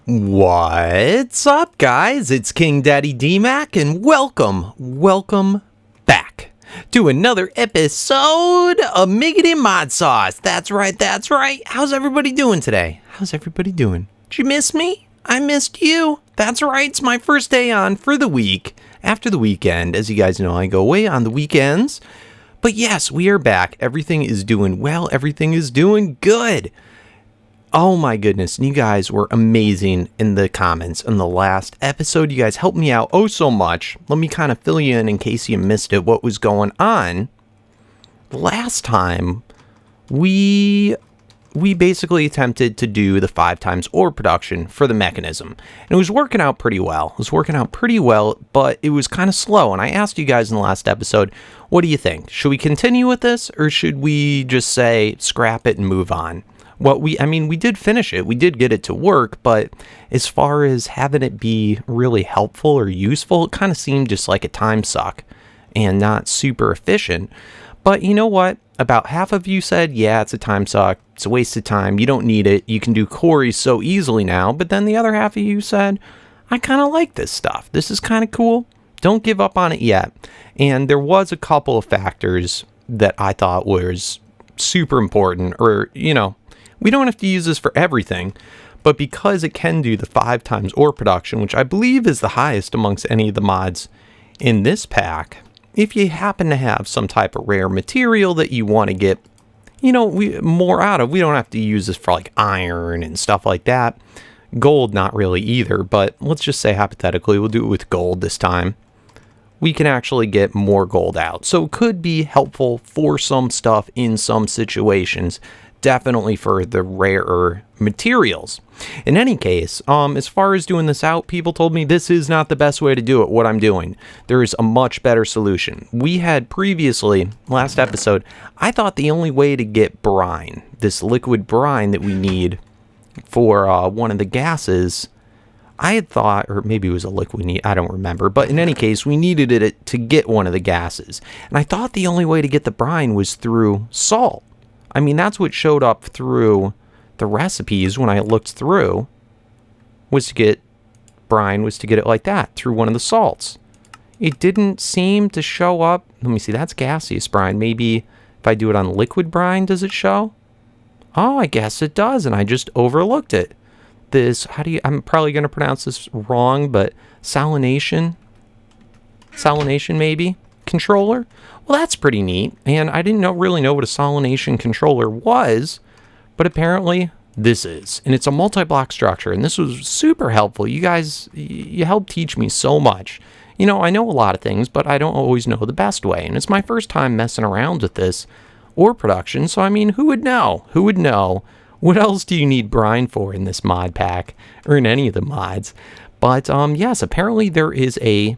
What's up, guys? It's KingDaddyDMAC, and welcome back to another episode of Mekanism ModSauce. That's right. How's everybody doing today? Did you miss me? I missed you. That's right, it's my first day on for the week. After the weekend, as you guys know, I go away on the weekends. But yes, we are back. Everything is doing well. Everything is doing good. Oh my goodness, and you guys were amazing in the comments in the last episode. You guys helped me out so much. Let me kind of fill you in case you missed it, what was going on. Last time, we basically attempted to do the 5x ore production for the Mekanism. And it was working out pretty well. But it was kind of slow. And I asked you guys in the last episode, what do you think? Should we continue with this, or should we just say scrap it and move on? We did finish it. We did get it to work, but as far as having it be really helpful or useful, it kind of seemed just like a time suck and not super efficient. But you know what? About half of you said, yeah, it's a time suck. It's a waste of time. You don't need it. You can do quarries so easily now. But then the other half of you said, I kind of like this stuff. This is kind of cool. Don't give up on it yet. And there was a couple of factors that I thought was super important, or, we don't have to use this for everything, but because it can do the 5x ore production, which I believe is the highest amongst any of the mods in this pack, if you happen to have some type of rare material that you want to get, more out of, we don't have to use this for like iron and stuff like that. Gold, not really either, but let's just say hypothetically, we'll do it with gold this time. We can actually get more gold out. So it could be helpful for some stuff in some situations. Definitely for the rarer materials. In any case, as far as doing this out, people told me this is not the best way to do it, what I'm doing. There is a much better solution. We had previously, last episode, I thought the only way to get brine, this liquid brine that we need for one of the gases, I had thought, or maybe it was a liquid, I don't remember, but in any case, we needed it to get one of the gases. And I thought the only way to get the brine was through salt. I mean, that's what showed up through the recipes when I looked through, was to get brine, was to get it like that, through one of the salts. It didn't seem to show up. Let me see, that's gaseous brine. Maybe if I do it on liquid brine, does it show? Oh, I guess it does, and I just overlooked it. I'm probably going to pronounce this wrong, but salination maybe? Controller? Well, that's pretty neat, and I didn't really know what a salination controller was, but apparently this is, and it's a multi-block structure, and this was super helpful. You guys, you helped teach me so much. I know a lot of things, but I don't always know the best way, and it's my first time messing around with this ore production, so who would know? What else do you need brine for in this mod pack, or in any of the mods? But yes, apparently there is a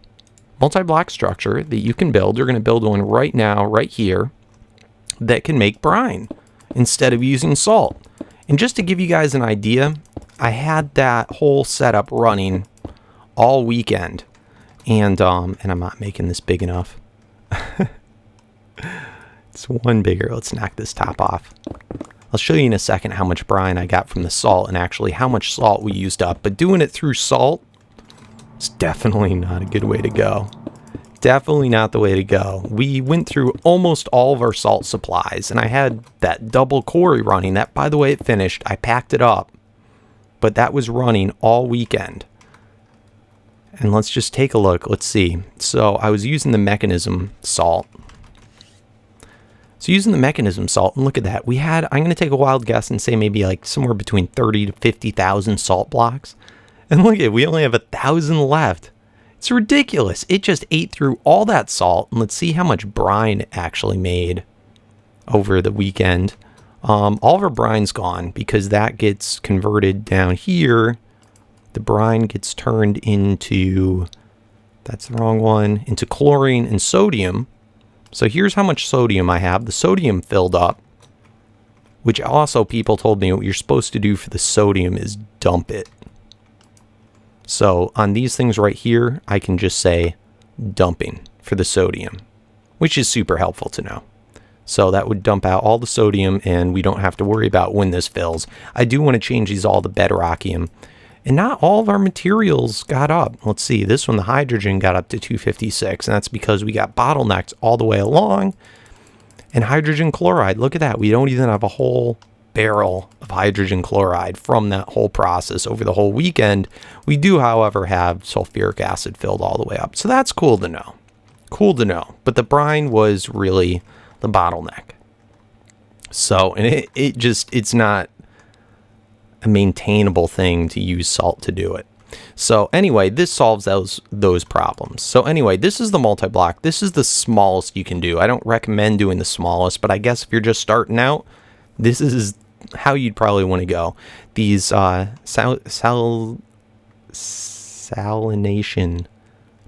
multi-block structure that you can build. You're going to build one right now, right here, that can make brine instead of using salt. And just to give you guys an idea, I had that whole setup running all weekend, and I'm not making this big enough. It's one bigger. Let's knock this top off. I'll show you in a second how much brine I got from the salt and actually how much salt we used up. But doing it through salt, it's definitely not a good way to go. Definitely not the way to go. We went through almost all of our salt supplies, and I had that double quarry running. That, by the way, it finished. I packed it up, but that was running all weekend. And let's just take a look. Let's see. So I was using the Mekanism salt. And look at that. We had, I'm going to take a wild guess and say maybe like somewhere between 30 to 50,000 salt blocks. And look at it, we only have 1,000 left. It's ridiculous. It just ate through all that salt. And let's see how much brine it actually made over the weekend. All of our brine's gone because that gets converted down here. The brine gets turned into, that's the wrong one, into chlorine and sodium. So here's how much sodium I have. The sodium filled up, which also people told me what you're supposed to do for the sodium is dump it. So on these things right here, I can just say dumping for the sodium, which is super helpful to know. So that would dump out all the sodium, and we don't have to worry about when this fills. I do want to change these all to bedrockium And not all of our materials got up. Let's see, this one, the hydrogen, got up to 256, and that's because we got bottlenecked all the way along. And hydrogen chloride, look at that. We don't even have a whole barrel of hydrogen chloride from that whole process over the whole weekend. We do, however, have sulfuric acid filled all the way up. So that's cool to know. Cool to know. But the brine was really the bottleneck. So, and it's not a maintainable thing to use salt to do it. So anyway, this solves those problems. So anyway, this is the multi-block. This is the smallest you can do. I don't recommend doing the smallest, but I guess if you're just starting out, this is how you'd probably want to go. These salination,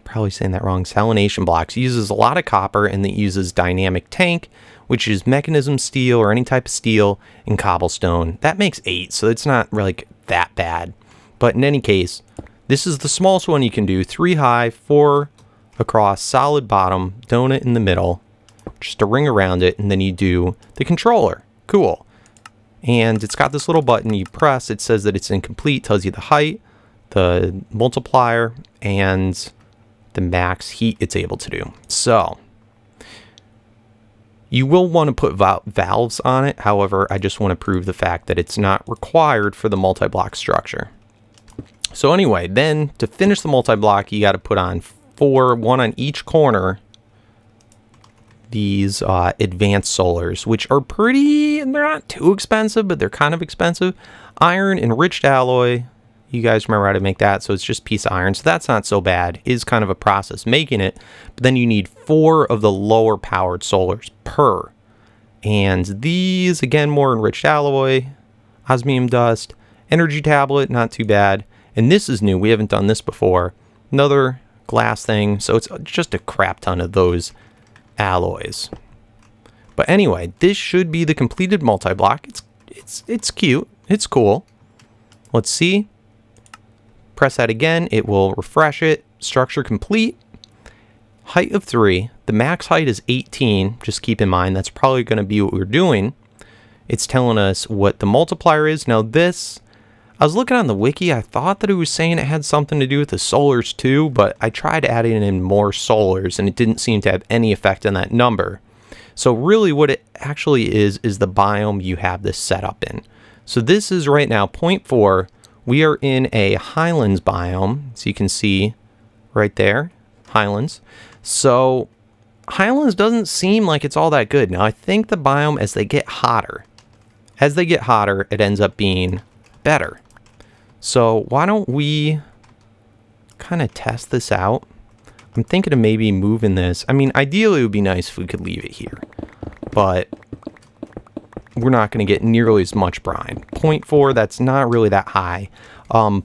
probably saying that wrong, salination blocks uses a lot of copper, and it uses dynamic tank, which is Mekanism steel or any type of steel, and cobblestone. That makes 8, so it's not really that bad. But in any case, this is the smallest one you can do. 3 high, 4 across, solid bottom, donut in the middle, just a ring around it, and then you do the controller. Cool. And it's got this little button you press. It says that it's incomplete, tells you the height, the multiplier, and the max heat it's able to do. So you will want to put valves on it. However, I just want to prove the fact that it's not required for the multi-block structure. So anyway, then to finish the multi-block, you got to put on 4, 1 on each corner, these advanced solars, which are they're not too expensive, but they're kind of expensive. Iron enriched alloy. You guys remember how to make that, so it's just a piece of iron, so that's not so bad. It is kind of a process making it, but then you need 4 of the lower powered solars per. And these, again, more enriched alloy, osmium dust, energy tablet, not too bad. And this is new, we haven't done this before. Another glass thing, so it's just a crap ton of those alloys. But anyway, this should be the completed multi-block. It's cute, it's cool. Let's see. Press that again, it will refresh it. Structure complete. Height of 3. The max height is 18. Just keep in mind, that's probably going to be what we're doing. It's telling us what the multiplier is. Now this, I was looking on the wiki, I thought that it was saying it had something to do with the solars too, but I tried adding in more solars and it didn't seem to have any effect on that number. So really what it actually is the biome you have this set up in. So this is right now 0.4. We are in a highlands biome, so you can see right there, highlands. So highlands doesn't seem like it's all that good. Now I think the biome, as they get hotter, it ends up being better. So why don't we kind of test this out? I'm thinking of maybe moving this. I mean, ideally it would be nice if we could leave it here, but we're not going to get nearly as much brine. 0.4, that's not really that high. I'm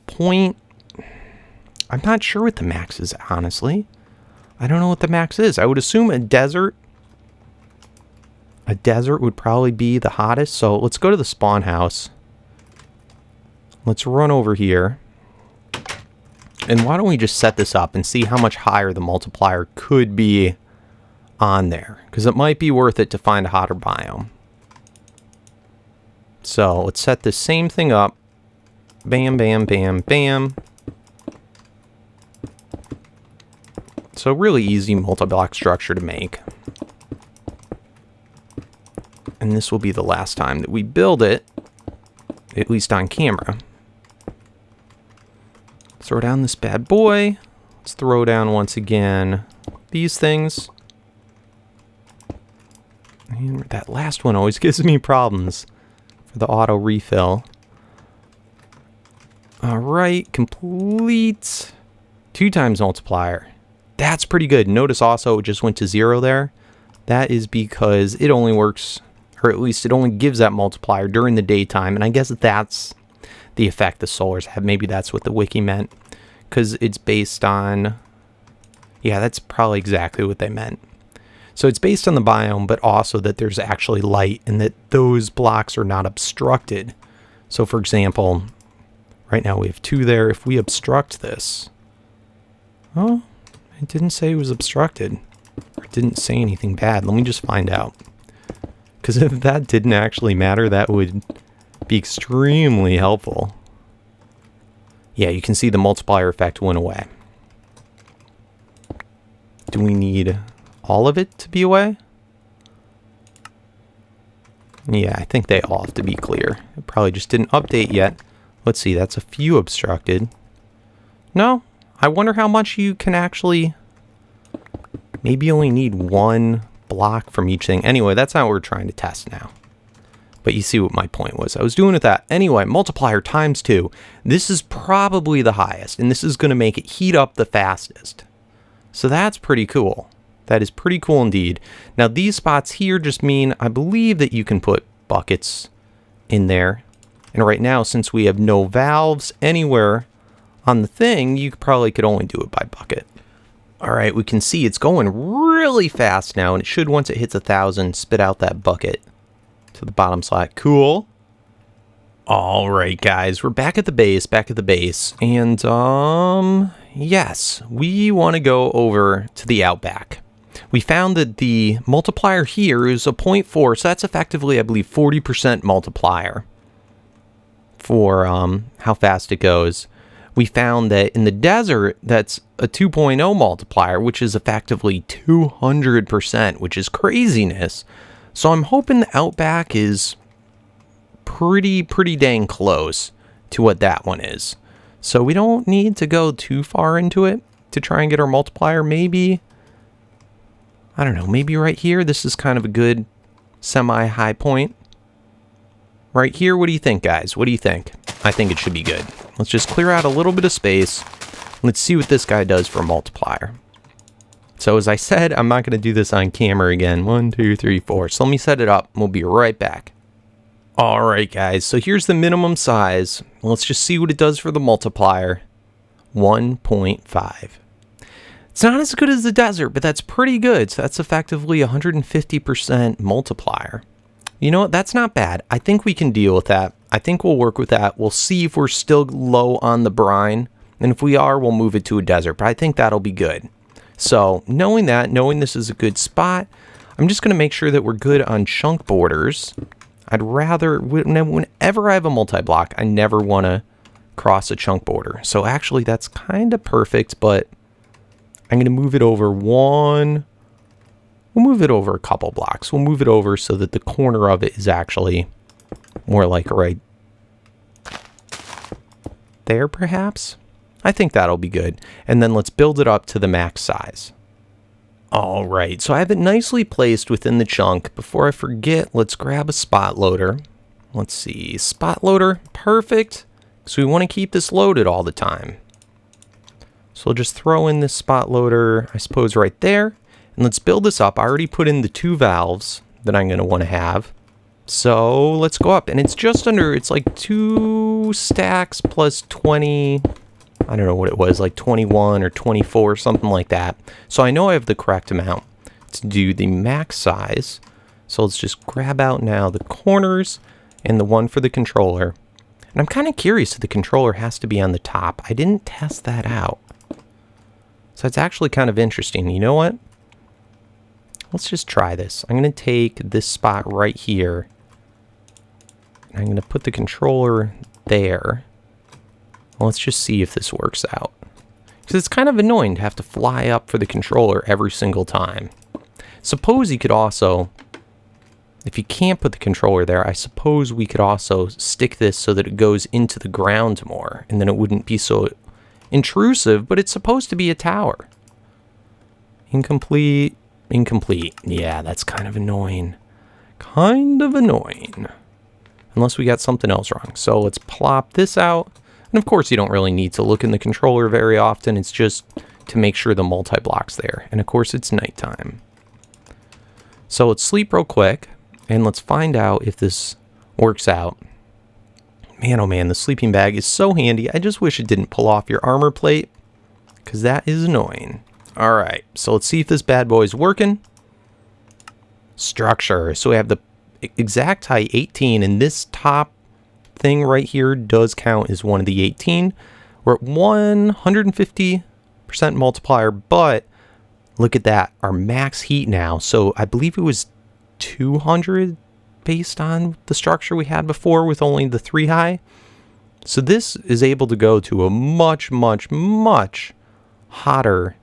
not sure what the max is, honestly. I don't know what the max is. I would assume a desert would probably be the hottest. So let's go to the spawn house. Let's run over here. And why don't we just set this up and see how much higher the multiplier could be on there. Because it might be worth it to find a hotter biome. So let's set this same thing up. Bam, bam, bam, bam. So really easy multi-block structure to make. And this will be the last time that we build it, at least on camera. Throw down this bad boy. Let's throw down once again these things. And that last one always gives me problems for the auto refill. Alright, complete. 2 times multiplier. That's pretty good. Notice also it just went to 0 there. That is because it only works, or at least it only gives that multiplier during the daytime. And I guess that's the effect the solars have. Maybe that's what the wiki meant. Because it's based on... Yeah, that's probably exactly what they meant. So it's based on the biome, but also that there's actually light and that those blocks are not obstructed. So for example, right now we have 2 there. If we obstruct this... Oh, it didn't say it was obstructed. Or it didn't say anything bad. Let me just find out. Because if that didn't actually matter, that would be extremely helpful. Yeah, you can see the multiplier effect went away. Do we need all of it to be away? Yeah, I think they all have to be clear. It probably just didn't update yet. Let's see, that's a few obstructed. No, I wonder how much you can actually... Maybe you only need one block from each thing. Anyway, that's not what we're trying to test now. But you see what my point was. I was doing with that. Anyway, multiplier times 2. This is probably the highest, and this is going to make it heat up the fastest. So that's pretty cool. That is pretty cool indeed. Now, these spots here just mean, I believe, that you can put buckets in there. And right now, since we have no valves anywhere on the thing, you probably could only do it by bucket. All right, we can see it's going really fast now, and it should, once it hits 1,000, spit out that bucket to the bottom slot. Cool. All right, guys, we're back at the base, and, yes, we want to go over to the Outback. We found that the multiplier here is a 0.4, so that's effectively, I believe, 40% multiplier for how fast it goes. We found that in the desert, that's a 2.0 multiplier, which is effectively 200%, which is craziness. So I'm hoping the Outback is pretty dang close to what that one is. So we don't need to go too far into it to try and get our multiplier. Maybe, I don't know, maybe right here, this is kind of a good semi-high point. Right here, what do you think, guys? What do you think? I think it should be good. Let's just clear out a little bit of space. Let's see what this guy does for a multiplier. So as I said, I'm not going to do this on camera again. 1, 2, 3, 4. So let me set it up. We'll be right back. All right, guys. So here's the minimum size. Let's just see what it does for the multiplier. 1.5. It's not as good as the desert, but that's pretty good. So that's effectively 150% multiplier. You know what? That's not bad. I think we can deal with that. I think we'll work with that. We'll see if we're still low on the brine. And if we are, we'll move it to a desert. But I think that'll be good. So knowing that, knowing this is a good spot, I'm just going to make sure that we're good on chunk borders. I'd rather, whenever I have a multi-block, I never want to cross a chunk border. So actually that's kind of perfect, but I'm going to move it over one. We'll move it over a couple blocks. We'll move it over so that the corner of it is actually more like right there, perhaps. I think that'll be good. And then let's build it up to the max size. All right, so I have it nicely placed within the chunk. Before I forget, let's grab a spot loader. Let's see, spot loader, perfect. So we want to keep this loaded all the time. So we'll just throw in this spot loader, I suppose, right there. And let's build this up. I already put in the 2 valves that I'm going to want to have. So let's go up. And it's just under, it's like 2 stacks plus 20, I don't know what it was, like 21 or 24, something like that. So I know I have the correct amount to do the max size. So let's just grab out now the corners and the one for the controller. And I'm kind of curious if the controller has to be on the top. I didn't test that out. So it's actually kind of interesting. You know what? Let's just try this. I'm going to take this spot right here. And I'm going to put the controller there. Let's just see if this works out. Because it's kind of annoying to have to fly up for the controller every single time. Suppose you could also, if you can't put the controller there, I suppose we could also stick this so that it goes into the ground more. And then it wouldn't be so intrusive, but it's supposed to be a tower. Incomplete. Incomplete. Yeah, that's kind of annoying. Kind of annoying. Unless we got something else wrong. So let's plop this out. And of course, you don't really need to look in the controller very often. It's just to make sure the multi-block's there. And of course, it's nighttime. So let's sleep real quick. And let's find out if this works out. Man, oh man, the sleeping bag is so handy. I just wish it didn't pull off your armor plate, because that is annoying. All right, so let's see if this bad boy's working. Structure. So we have the exact height, 18, and this top thing right here does count as one of the 18. We're at 150% multiplier, but look at that, our max heat now. So I believe it was 200 based on the structure we had before with only the 3 high. So this is able to go to a much, much, much hotter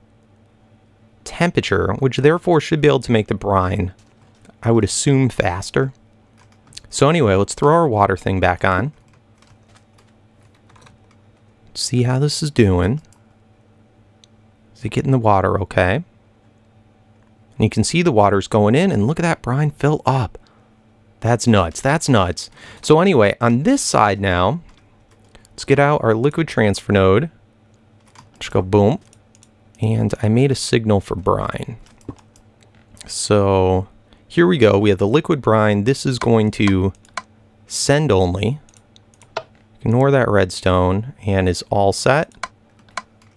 temperature, which therefore should be able to make the brine, I would assume, faster. So anyway, let's throw our water thing back on. See how this is doing. Is it getting the water okay? And you can see the water's going in, and look at that brine fill up. That's nuts. That's nuts. So anyway, on this side now, let's get out our liquid transfer node. Just go boom. And I made a signal for brine. So here we go. We have the liquid brine. This is going to send only. Ignore that redstone, and is all set.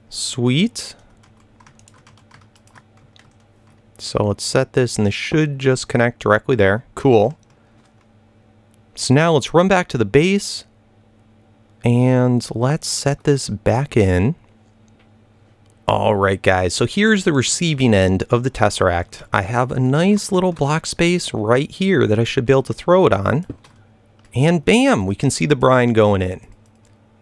Sweet. So let's set this, and this should just connect directly there. Cool. So now let's run back to the base, and let's set this back in. All right, guys, so here's the receiving end of the Tesseract. I have a nice little block space right here that I should be able to throw it on. And bam, we can see the brine going in.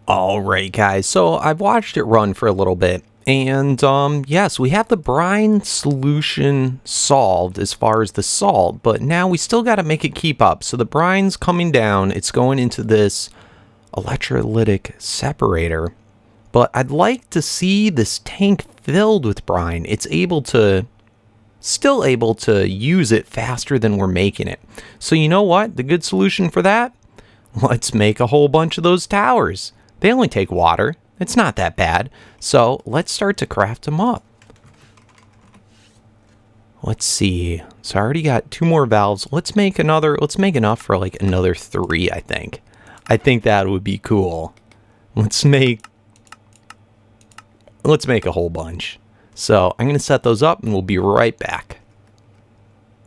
All right, guys, so I've watched it run for a little bit. And yes, we have the brine solution solved as far as the salt, but now we still got to make it keep up. So the brine's coming down. It's going into this electrolytic separator. But I'd like to see this tank filled with brine. It's still able to use it faster than we're making it. So you know what? The good solution for that? Let's make a whole bunch of those towers. They only take water. It's not that bad. So let's start to craft them up. Let's see. So I already got 2 more valves. Let's make enough for like another 3, I think. I think that would be cool. Let's make a whole bunch. So I'm going to set those up and we'll be right back.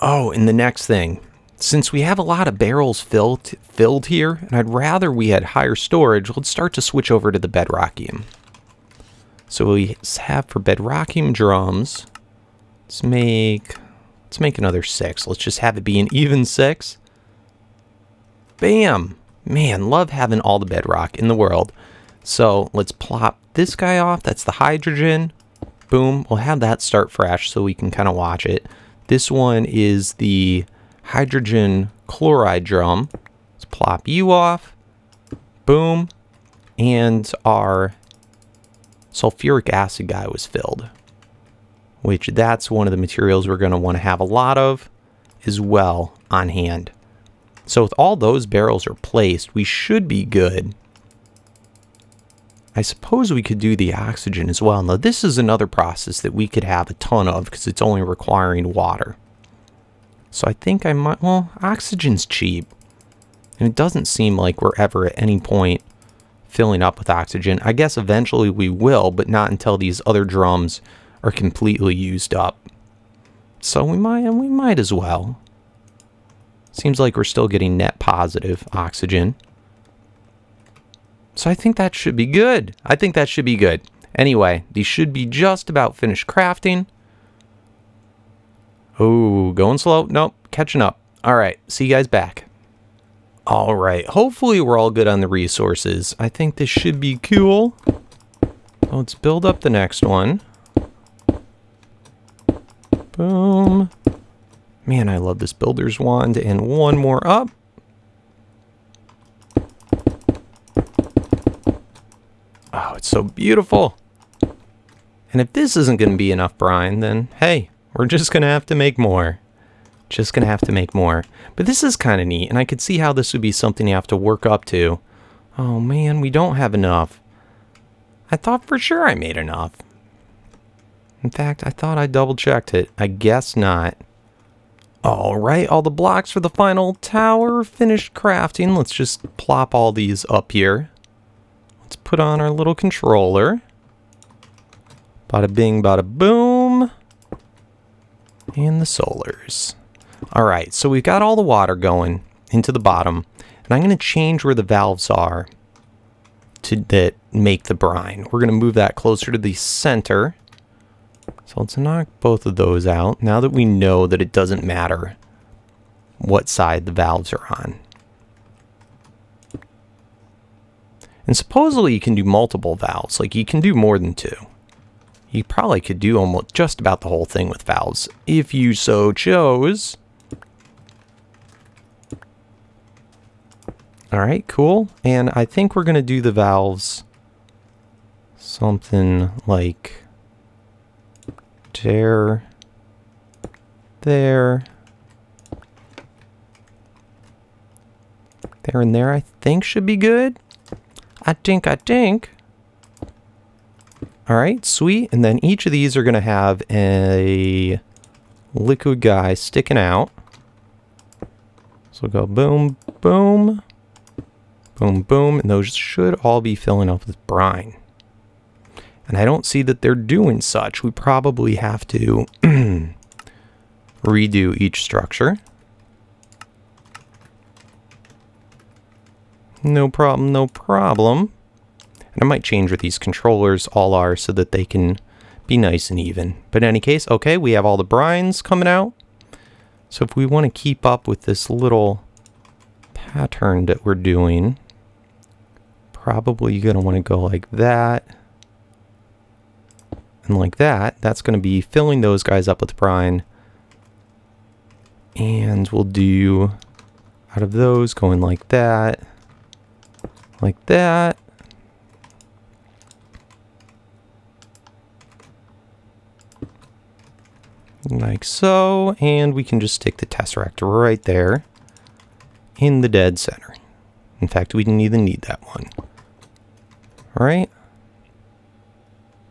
Oh, and the next thing, since we have a lot of barrels filled here, and I'd rather we had higher storage, let's start to switch over to the bedrockium. So we have for bedrockium drums, let's make another 6. Let's just have it be an even 6. Bam! Man, love having all the bedrock in the world. So let's plop this guy off. That's the hydrogen. Boom. We'll have that start fresh so we can kind of watch it. This one is the hydrogen chloride drum. Let's plop you off. Boom. And our sulfuric acid guy was filled, which that's one of the materials we're going to want to have a lot of as well on hand. So with all those barrels are placed, we should be good. I suppose we could do the oxygen as well. Now, this is another process that we could have a ton of because it's only requiring water. So I think I might, well, oxygen's cheap. And it doesn't seem like we're ever at any point filling up with oxygen. I guess eventually we will, but not until these other drums are completely used up. So we might as well. Seems like we're still getting net positive oxygen. So I think that should be good. Anyway, these should be just about finished crafting. Oh, going slow. Nope, catching up. All right, see you guys back. All right, hopefully we're all good on the resources. I think this should be cool. Let's build up the next one. Boom. Man, I love this builder's wand. And one more up. Oh, it's so beautiful. And if this isn't going to be enough brine, then hey, we're just going to have to make more. But this is kind of neat, and I could see how this would be something you have to work up to. Oh man, we don't have enough. I thought for sure I made enough. In fact, I thought I double checked it. I guess not. All right, all the blocks for the final tower finished crafting. Let's just plop all these up here. Let's put on our little controller. Bada bing, bada boom. And the solars. All right, so we've got all the water going into the bottom. And I'm going to change where the valves are that make the brine. We're going to move that closer to the center. So let's knock both of those out now that we know that it doesn't matter what side the valves are on. And supposedly you can do multiple valves. Like, you can do more than 2. You probably could do almost just about the whole thing with valves, if you so chose. Alright, cool. And I think we're going to do the valves something like there, there, there and there, I think should be good. I think. Alright, sweet. And then each of these are going to have a liquid guy sticking out. So we'll go boom, boom, boom, boom. And those should all be filling up with brine. And I don't see that they're doing such. We probably have to redo each structure. No problem, no problem. And I might change what these controllers all are so that they can be nice and even. But in any case, okay, we have all the brines coming out. So if we want to keep up with this little pattern that we're doing, probably you're going to want to go like that. And like that. That's going to be filling those guys up with brine. And we'll do out of those going like that. Like that. Like so. And we can just stick the Tesseract right there in the dead center. In fact, we didn't even need that one. All right.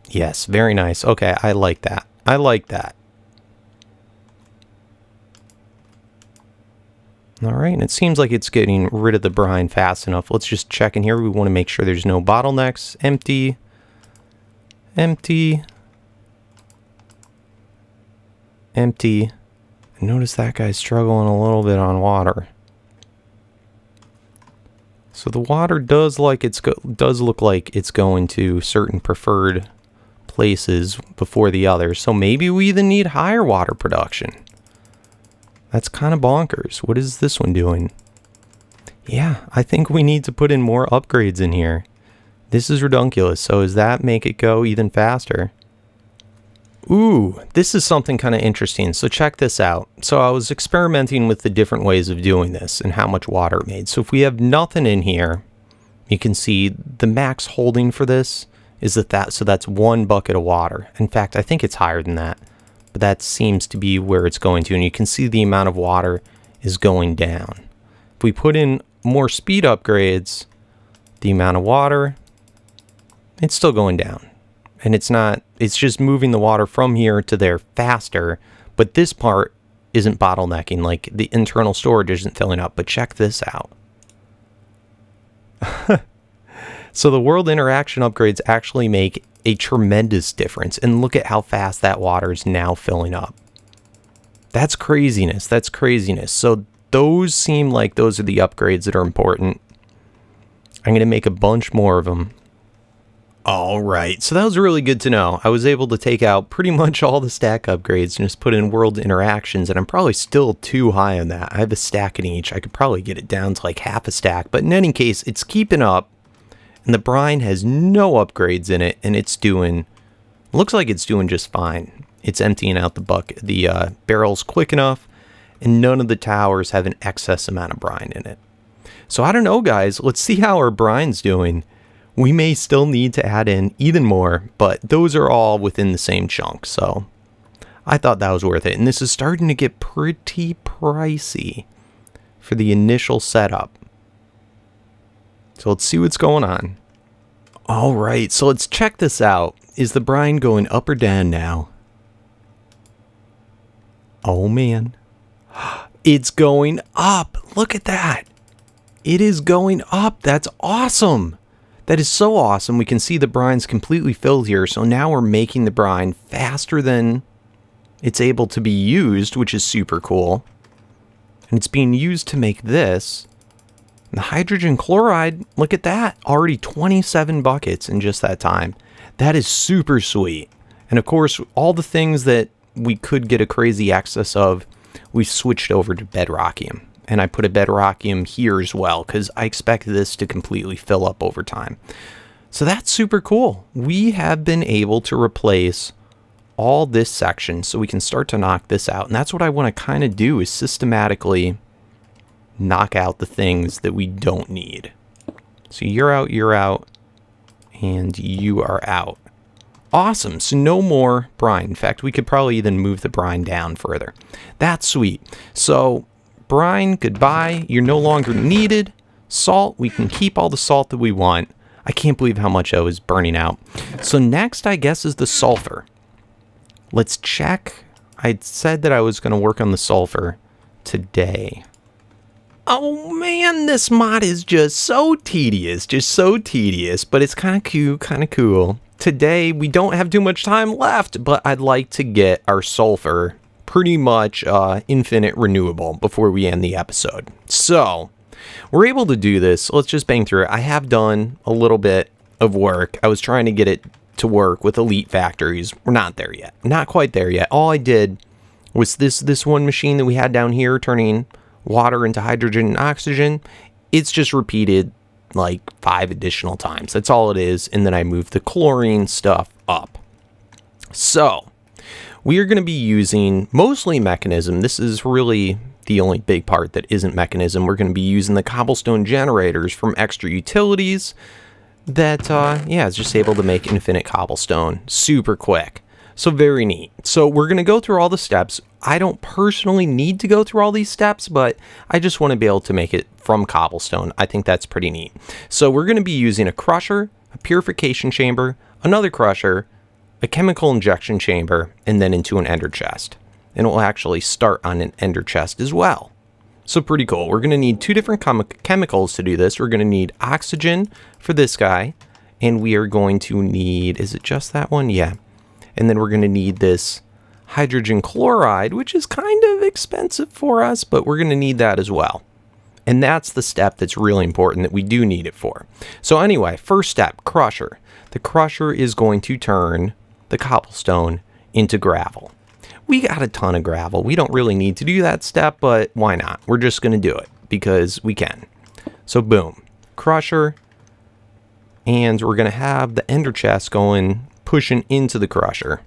Yes, very nice. Okay, I like that. I like that. All right, and it seems like it's getting rid of the brine fast enough. Let's just check in here. We want to make sure there's no bottlenecks. Empty. Empty. Empty. And notice that guy's struggling a little bit on water. So the water does look like it's going to certain preferred places before the others. So maybe we even need higher water production. That's kind of bonkers. What is this one doing? Yeah, I think we need to put in more upgrades in here. This is redunculous. So does that make it go even faster? Ooh, this is something kind of interesting. So check this out. So I was experimenting with the different ways of doing this and how much water it made. So if we have nothing in here, you can see the max holding for this is so that's 1 bucket of water. In fact, I think it's higher than that. But that seems to be where it's going to. And you can see the amount of water is going down. If we put in more speed upgrades, the amount of water, it's still going down. And it's just moving the water from here to there faster. But this part isn't bottlenecking. Like the internal storage isn't filling up. But check this out. So the world interaction upgrades actually make a tremendous difference. And look at how fast that water is now filling up. That's craziness. That's craziness. So those seem like those are the upgrades that are important. I'm going to make a bunch more of them. All right. So that was really good to know. I was able to take out pretty much all the stack upgrades and just put in world interactions. And I'm probably still too high on that. I have a stack in each. I could probably get it down to like half a stack. But in any case, it's keeping up. And the brine has no upgrades in it, and looks like it's doing just fine. It's emptying out the barrels quick enough, and none of the towers have an excess amount of brine in it. So I don't know, guys. Let's see how our brine's doing. We may still need to add in even more, but those are all within the same chunk, so I thought that was worth it. And this is starting to get pretty pricey for the initial setup. So let's see what's going on. All right, so let's check this out. Is the brine going up or down now? Oh, man. It's going up. Look at that. It is going up. That's awesome. That is so awesome. We can see the brine's completely filled here. So now we're making the brine faster than it's able to be used, which is super cool. And it's being used to make this. The hydrogen chloride, look at that. Already 27 buckets in just that time. That is super sweet. And of course, all the things that we could get a crazy excess of, we switched over to bedrockium. And I put a bedrockium here as well because I expect this to completely fill up over time. So that's super cool. We have been able to replace all this section so we can start to knock this out. And that's what I want to kind of do, is systematically knock out the things that we don't need. So you're out, and you are out. Awesome. So no more brine. In fact, we could probably even move the brine down further. That's sweet. So brine, goodbye. You're no longer needed. Salt, we can keep all the salt that we want. I can't believe how much I was burning out. So next, I guess, is the sulfur. Let's check. I said that I was going to work on the sulfur today. Oh man, this mod is just so tedious, but it's kind of cute, kind of cool. Today, we don't have too much time left, but I'd like to get our sulfur pretty much infinite renewable before we end the episode. So we're able to do this. Let's just bang through it. I have done a little bit of work. I was trying to get it to work with elite factories. We're not there yet. Not quite there yet. All I did was this one machine that we had down here turning water into hydrogen and oxygen. It's just repeated like 5 additional times. That's all it is. And then I moved the chlorine stuff up. So we are going to be using mostly Mekanism. This is really the only big part that isn't Mekanism. We're going to be using the cobblestone generators from extra utilities that, is just able to make infinite cobblestone super quick. So very neat. So we're going to go through all the steps. I don't personally need to go through all these steps, but I just want to be able to make it from cobblestone. I think that's pretty neat. So we're going to be using a crusher, a purification chamber, another crusher, a chemical injection chamber, and then into an ender chest. And it will actually start on an ender chest as well. So pretty cool. We're going to need 2 different chemicals to do this. We're going to need oxygen for this guy, and we are going to need, is it just that one? Yeah. And then we're going to need this hydrogen chloride, which is kind of expensive for us, but we're going to need that as well. And that's the step that's really important that we do need it for. So anyway, first step, crusher. The crusher is going to turn the cobblestone into gravel. We got a ton of gravel. We don't really need to do that step, but why not? We're just going to do it because we can. So boom, crusher. And we're going to have the ender chest going, pushing into the crusher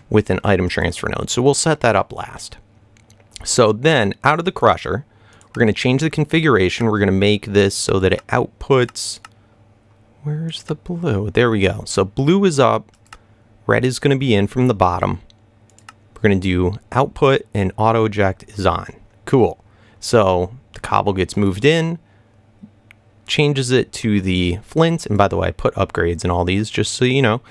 with an item transfer node. So we'll set that up last. So then out of the crusher, we're going to change the configuration. We're going to make this so that it outputs. Where's the blue? There we go. So blue is up. Red is going to be in from the bottom. We're going to do output and auto eject is on. Cool. So the cobble gets moved in, changes it to the flint. And by the way, I put upgrades in all these just so you know.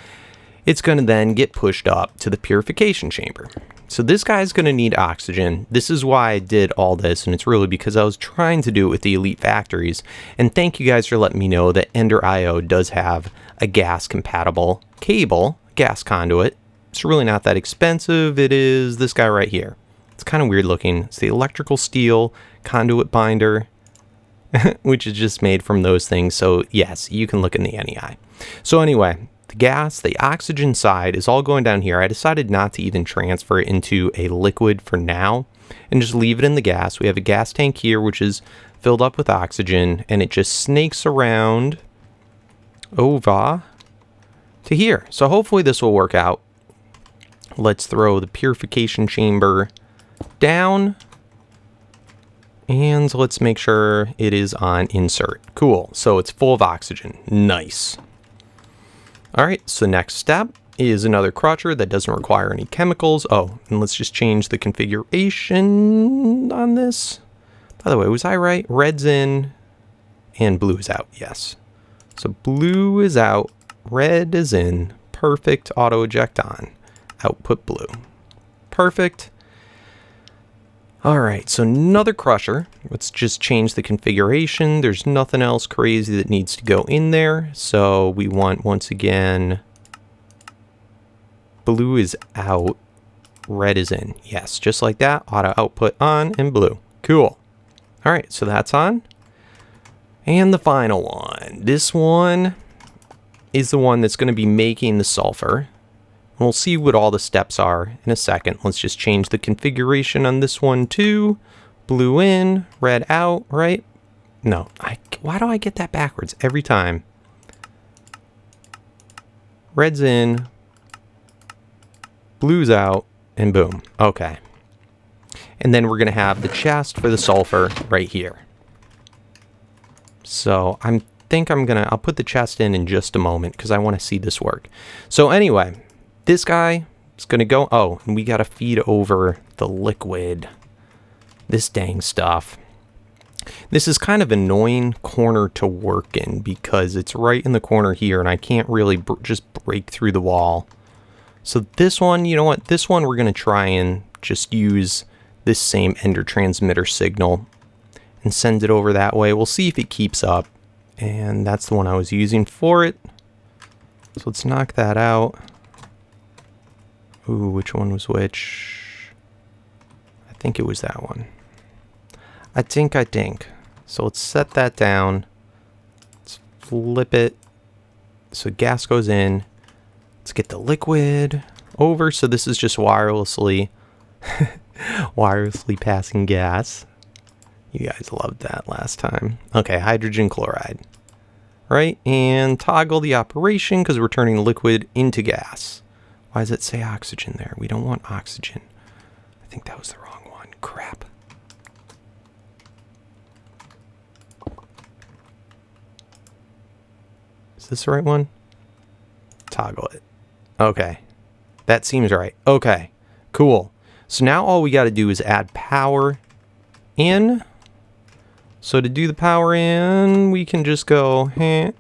It's going to then get pushed up to the purification chamber. So this guy's going to need oxygen. This is why I did all this, and it's really because I was trying to do it with the elite factories. And thank you guys for letting me know that Ender IO does have a gas compatible cable, gas conduit. It's really not that expensive. It is this guy right here. It's kind of weird looking. It's the electrical steel conduit binder, which is just made from those things. So yes, you can look in the NEI. So anyway, the gas, the oxygen side is all going down here. I decided not to even transfer it into a liquid for now and just leave it in the gas. We have a gas tank here, which is filled up with oxygen, and it just snakes around over to here. So hopefully this will work out. Let's throw the purification chamber down. And let's make sure it is on insert. Cool. So it's full of oxygen. Nice. All right. So next step is another crusher that doesn't require any chemicals. Oh, and let's just change the configuration on this. By the way, was I right? Red's in and blue is out. Yes. So blue is out. Red is in. Perfect. Auto eject on. Output blue. Perfect. All right, so another crusher. Let's just change the configuration. There's nothing else crazy that needs to go in there. So we want, once again, blue is out, red is in. Yes, just like that. Auto output on and blue. Cool. All right, so that's on. And the final one. This one is the one that's going to be making the sulfur. We'll see what all the steps are in a second. Let's just change the configuration on this one too. Blue in, red out, right? No, why do I get that backwards every time? Red's in, blue's out, and boom. Okay. And then we're going to have the chest for the sulfur right here. So I'll put the chest in just a moment because I want to see this work. So anyway, this guy is going to go, oh, and we got to feed over the liquid. This dang stuff. This is kind of an annoying corner to work in because it's right in the corner here and I can't really just break through the wall. So this one, you know what? This one we're going to try and just use this same ender transmitter signal and send it over that way. We'll see if it keeps up. And that's the one I was using for it. So let's knock that out. Ooh, which one was which? I think it was that one. I think. So let's set that down. Let's flip it. So gas goes in. Let's get the liquid over. So this is just wirelessly passing gas. You guys loved that last time. Okay, hydrogen chloride. Right, and toggle the operation because we're turning liquid into gas. Why does it say oxygen there? We don't want oxygen. I think that was the wrong one. Crap. Is this the right one? Toggle it. Okay. That seems right. Okay. Cool. So now all we got to do is add power in. So to do the power in, we can just go and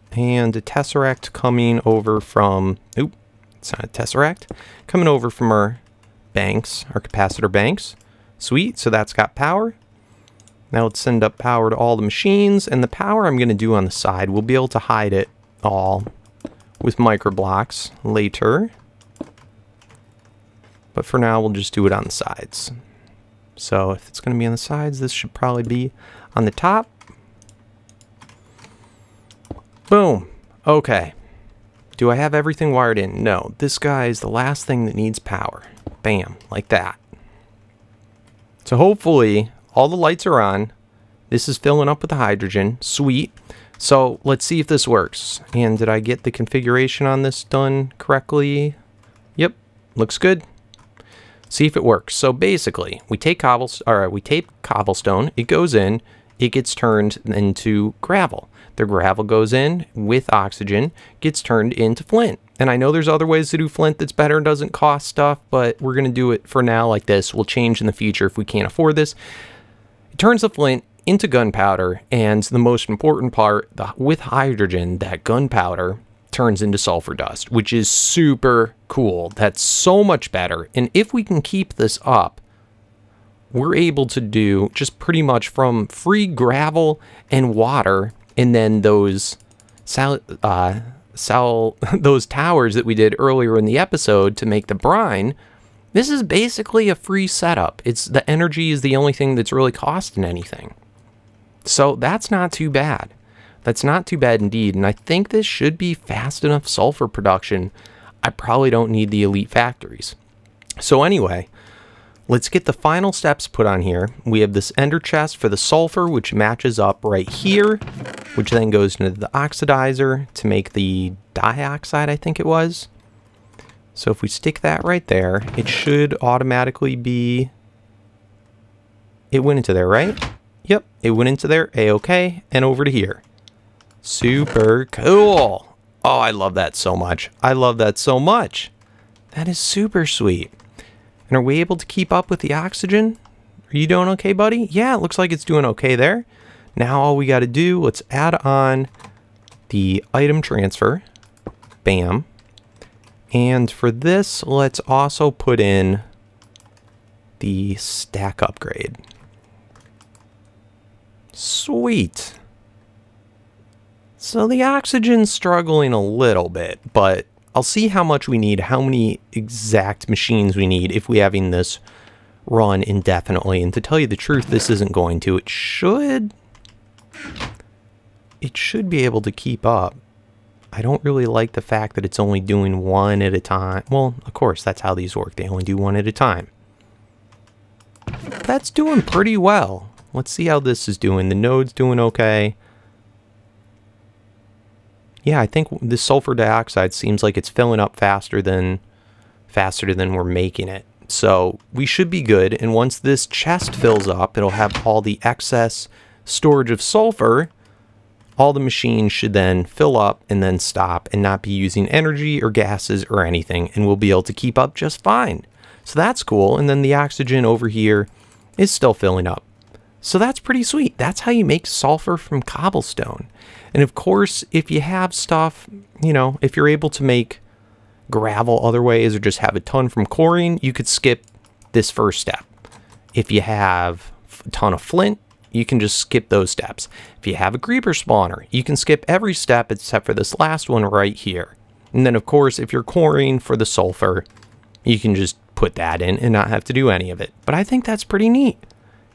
a tesseract coming over from, oop, it's not a tesseract, coming over from our banks, our capacitor banks. Sweet. So that's got power. Now let's send up power to all the machines, and the power I'm going to do on the side, we'll be able to hide it all with microblocks later. But for now, we'll just do it on the sides. So if it's going to be on the sides, this should probably be on the top. Boom. Okay. Do I have everything wired in? No. This guy is the last thing that needs power. Bam. Like that. So hopefully all the lights are on. This is filling up with the hydrogen. Sweet. So let's see if this works. And did I get the configuration on this done correctly? Yep. Looks good. See if it works. So basically, we take cobblestone, it goes in, it gets turned into gravel. The gravel goes in with oxygen, gets turned into flint. And I know there's other ways to do flint that's better and doesn't cost stuff, but we're going to do it for now like this. We'll change in the future if we can't afford this. It turns the flint into gunpowder, and the most important part, with hydrogen, that gunpowder turns into sulfur dust, which is super cool. That's so much better. And if we can keep this up, we're able to do just pretty much from free gravel and water, and then those those towers that we did earlier in the episode to make the brine. This is basically a free setup. It's the energy is the only thing that's really costing anything. So that's not too bad. That's not too bad indeed, and I think this should be fast enough sulfur production. I probably don't need the elite factories. So anyway, let's get the final steps put on here. We have this ender chest for the sulfur, which matches up right here, which then goes into the oxidizer to make the dioxide, I think it was. So if we stick that right there, it should automatically be... It went into there, right? Yep, it went into there, A-OK, and over to here. Super cool. Oh, I love that so much. I love that so much. That is super sweet. And are we able to keep up with the oxygen? Are you doing okay, buddy? Yeah, it looks like it's doing okay there. Now all we got to do, let's add on the item transfer. Bam. And for this, let's also put in the stack upgrade. Sweet. So the oxygen's struggling a little bit, but I'll see how much we need, how many exact machines we need if we're having this run indefinitely. And to tell you the truth, this isn't going to. It should be able to keep up. I don't really like the fact that it's only doing one at a time. Well, of course, that's how these work. They only do one at a time. That's doing pretty well. Let's see how this is doing. The node's doing okay. Yeah, I think this sulfur dioxide seems like it's filling up faster than we're making it. So we should be good. And once this chest fills up, it'll have all the excess storage of sulfur. All the machines should then fill up and then stop and not be using energy or gases or anything. And we'll be able to keep up just fine. So that's cool. And then the oxygen over here is still filling up. So that's pretty sweet. That's how you make sulfur from cobblestone. And of course, if you have stuff, you know, if you're able to make gravel other ways or just have a ton from quarrying, you could skip this first step. If you have a ton of flint, you can just skip those steps. If you have a creeper spawner, you can skip every step except for this last one right here. And then of course, if you're quarrying for the sulfur, you can just put that in and not have to do any of it. But I think that's pretty neat.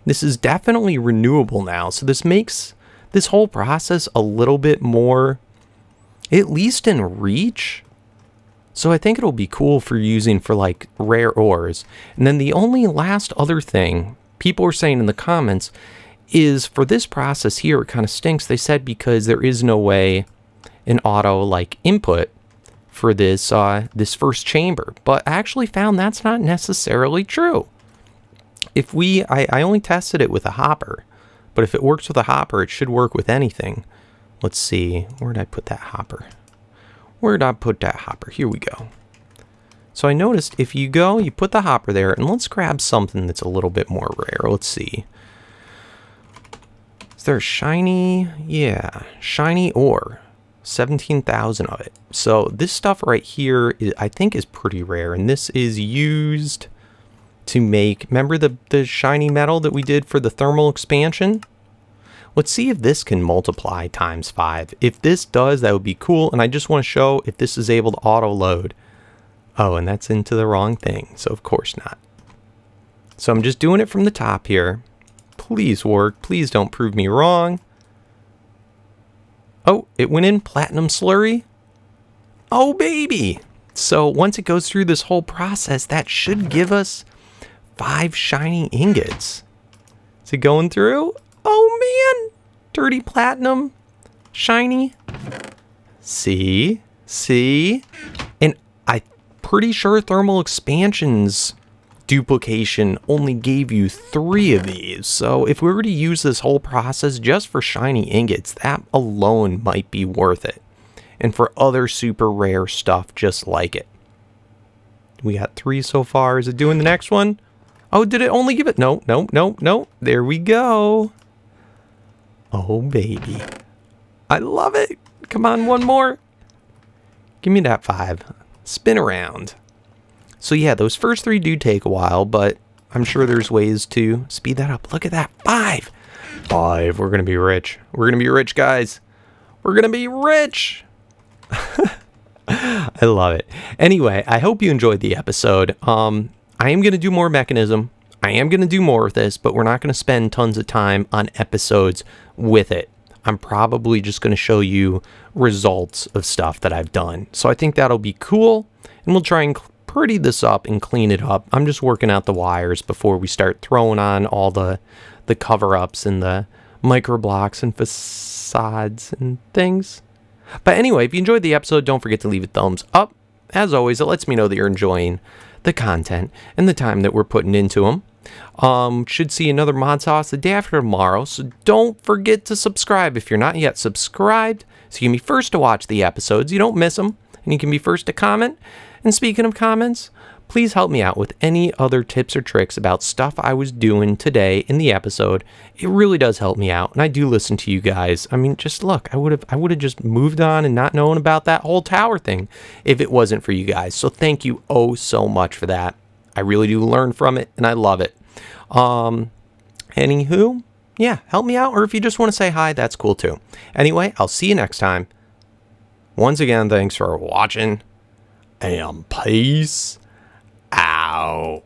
This is definitely renewable now. So this makes this whole process a little bit more, at least in reach. So I think it'll be cool for using for like rare ores. And then the only last other thing people are saying in the comments is for this process here, it kind of stinks. They said because there is no way an auto like input for this this first chamber. But I actually found that's not necessarily true. If I only tested it with a hopper, but if it works with a hopper, it should work with anything. Let's see, where did I put that hopper? Where did I put that hopper? Here we go. So I noticed if you go, you put the hopper there, and let's grab something that's a little bit more rare. Let's see. Is there a shiny? Yeah, shiny ore. 17,000 of it. So this stuff right here, I think is pretty rare, and this is used to make, remember the shiny metal that we did for the thermal expansion? Let's see if this can multiply times 5. If this does, that would be cool. And I just want to show if this is able to auto load. Oh, and that's into the wrong thing. So of course not. So I'm just doing it from the top here. Please work. Please don't prove me wrong. Oh, it went in platinum slurry. Oh, baby. So once it goes through this whole process, that should give us 5 shiny ingots. Is it going through? Oh man, dirty platinum, shiny. See, and I'm pretty sure thermal expansion's duplication only gave you 3 of these. So if we were to use this whole process just for shiny ingots, that alone might be worth it. And for other super rare stuff just like it. We got 3 so far. Is it doing the next one? Oh, did it only give it? No. There we go. Oh, baby. I love it. Come on, one more. Give me that 5. Spin around. So yeah, those first 3 do take a while, but I'm sure there's ways to speed that up. Look at that. 5. 5. We're going to be rich. We're going to be rich, guys. We're going to be rich. I love it. Anyway, I hope you enjoyed the episode. I am going to do more Mekanism. I am going to do more with this, but we're not going to spend tons of time on episodes with it. I'm probably just going to show you results of stuff that I've done. So I think that'll be cool, and we'll try and pretty this up and clean it up. I'm just working out the wires before we start throwing on all the cover-ups and the micro blocks and facades and things. But anyway, if you enjoyed the episode, don't forget to leave a thumbs up. As always, it lets me know that you're enjoying the content and the time that we're putting into them. Should see another ModSauce the day after tomorrow, so don't forget to subscribe if you're not yet subscribed, so you can be first to watch the episodes. You don't miss them, and you can be first to comment. And speaking of comments, please help me out with any other tips or tricks about stuff I was doing today in the episode. It really does help me out, and I do listen to you guys. I mean, just look, I would have just moved on and not known about that whole tower thing if it wasn't for you guys. So thank you oh so much for that. I really do learn from it, and I love it. Anywho, yeah, help me out, or if you just want to say hi, that's cool too. Anyway, I'll see you next time. Once again, thanks for watching, and peace out.